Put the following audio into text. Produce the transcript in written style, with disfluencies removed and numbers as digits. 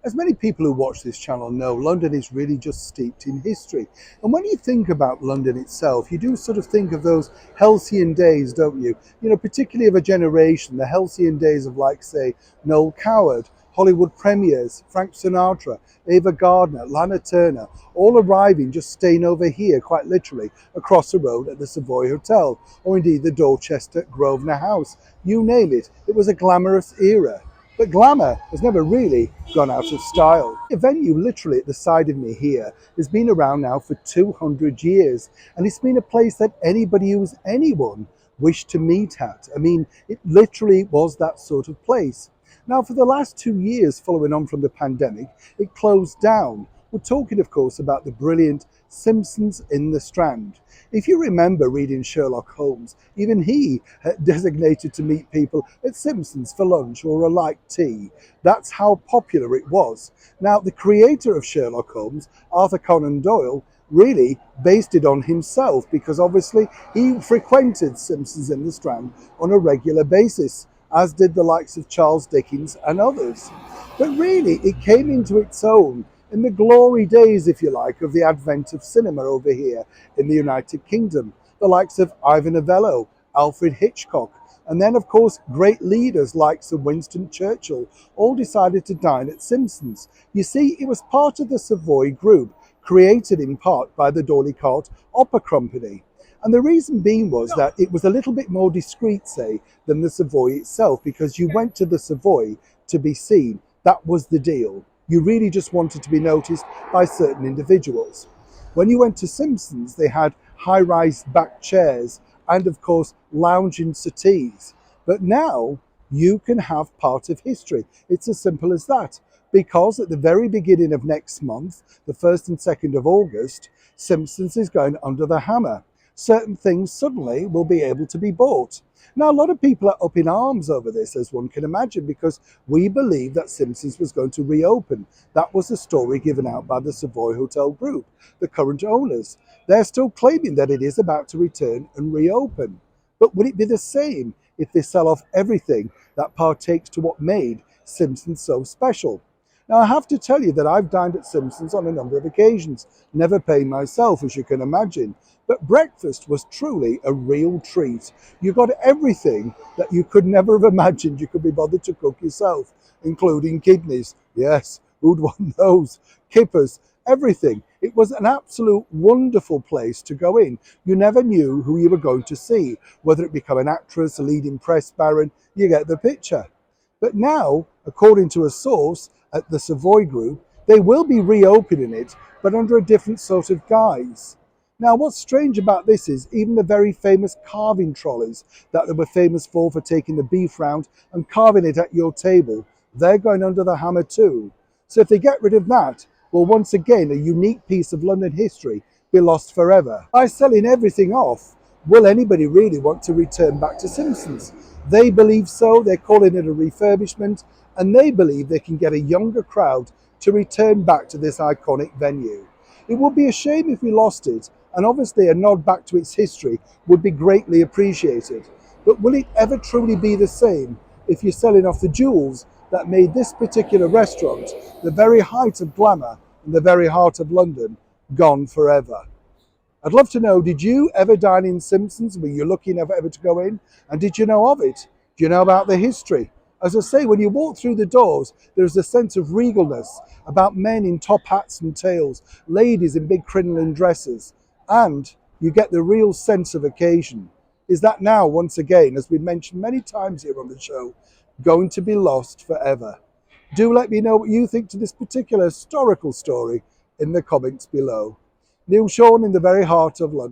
As many people who watch this channel know, London is really just steeped in history. And when you think about London itself, you do sort of think of those halcyon days, don't you? You know, particularly of a generation, the halcyon days of, like, say, Noel Coward, Hollywood premieres, Frank Sinatra, Ava Gardner, Lana Turner, all arriving, just staying over here, quite literally, across the road at the Savoy Hotel, or indeed the Dorchester Grosvenor House. You name it, it was a glamorous era. But glamour has never really gone out of style. The venue literally at the side of me here has been around now for 200 years, and it's been a place that anybody who's anyone wished to meet at. I mean, it literally was that sort of place. Now, for the last 2 years following on from the pandemic, it closed down. We're talking, of course, about the brilliant Simpsons in the Strand. If you remember reading Sherlock Holmes, even he designated to meet people at Simpsons for lunch or a light tea. That's how popular it was. Now, the creator of Sherlock Holmes, Arthur Conan Doyle, really based it on himself because obviously he frequented Simpsons in the Strand on a regular basis, as did the likes of Charles Dickens and others. But really, it came into its own in the glory days, if you like, of the advent of cinema over here in the United Kingdom. The likes of Ivan Novello, Alfred Hitchcock, and then, of course, great leaders like Sir Winston Churchill all decided to dine at Simpsons. You see, it was part of the Savoy Group, created in part by the Dorleycart Opera Company. And the reason being was that it was a little bit more discreet, say, than the Savoy itself, because you went to the Savoy to be seen. That was the deal. You really just wanted to be noticed by certain individuals. When you went to Simpsons, they had high-rise back chairs and, of course, lounging settees. But now you can have part of history. It's as simple as that. Because at the very beginning of next month, the 1st and 2nd of August, Simpsons is going under the hammer. Certain things suddenly will be able to be bought. Now, a lot of people are up in arms over this, as one can imagine, because we believe that Simpsons was going to reopen. That was the story given out by the Savoy Hotel Group, the current owners. They're still claiming that it is about to return and reopen. But would it be the same if they sell off everything that partakes to what made Simpsons so special? Now, I have to tell you that I've dined at Simpsons on a number of occasions, never paying myself, as you can imagine. But breakfast was truly a real treat. You got everything that you could never have imagined you could be bothered to cook yourself, including kidneys. Yes, who'd want those? Kippers, everything. It was an absolute wonderful place to go in. You never knew who you were going to see, whether it become an actress, a leading press baron, you get the picture. But now, according to a source at the Savoy Group, they will be reopening it, but under a different sort of guise. Now, what's strange about this is even the very famous carving trolleys that they were famous for taking the beef round and carving it at your table, they're going under the hammer too. So if they get rid of that, will once again a unique piece of London history be lost forever. By selling everything off, will anybody really want to return back to Simpsons? They believe so, they're calling it a refurbishment, and they believe they can get a younger crowd to return back to this iconic venue. It would be a shame if we lost it, and obviously a nod back to its history would be greatly appreciated. But will it ever truly be the same if you're selling off the jewels that made this particular restaurant the very height of glamour and the very heart of London gone forever? I'd love to know, did you ever dine in Simpsons? Were you lucky enough ever to go in? And did you know of it? Do you know about the history? As I say, when you walk through the doors, there's a sense of regalness about men in top hats and tails, ladies in big crinoline dresses, and you get the real sense of occasion. Is that now, once again, as we've mentioned many times here on the show, going to be lost forever? Do let me know what you think to this particular historical story in the comments below. Neil Sean in the very heart of London.